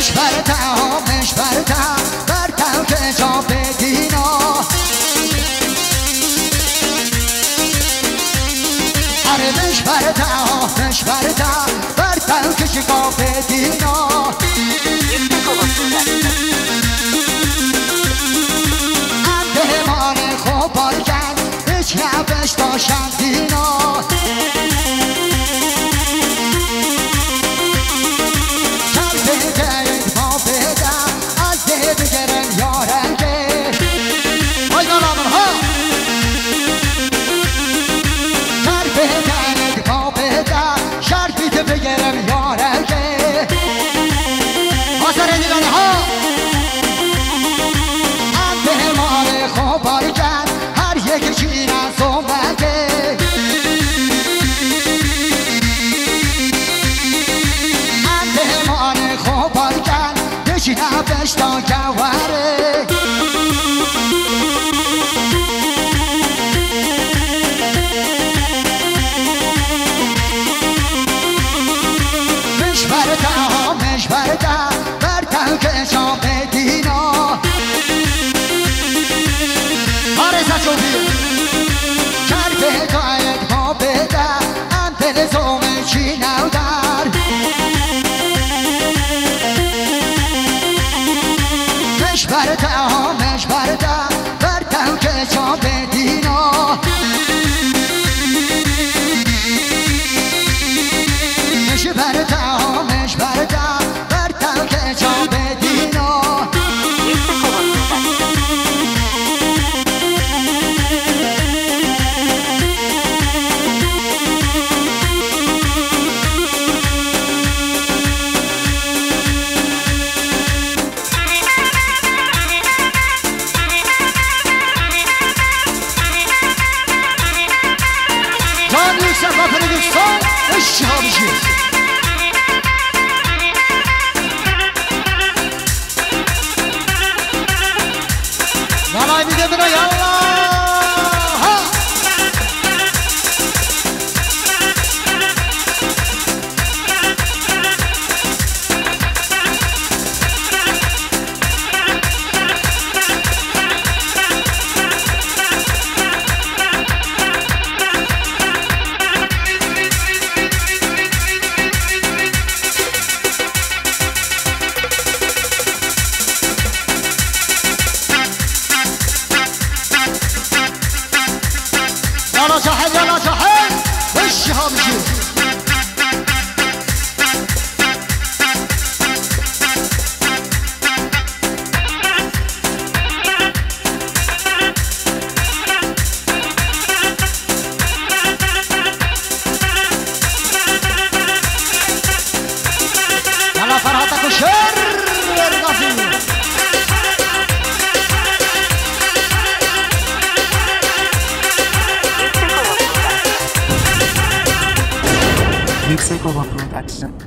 مش برتا برتا که جا بدینا آره مش برتا برتا که جا بدینا اندهمان خوب بارگن هیچ نبش باشم دینا نبش تا گواره مش برتا برتا که جا بدینا آره سچوبی کرده داید ما بده ام دل زومه چی نودر مش برتا برتا که جا بدینا مش برتا برتا که جا بدینا Nalay bir de bira yallah ha. يلا صاحب وش همشي يلا فرحتك وشر الغزير Mixeco Production.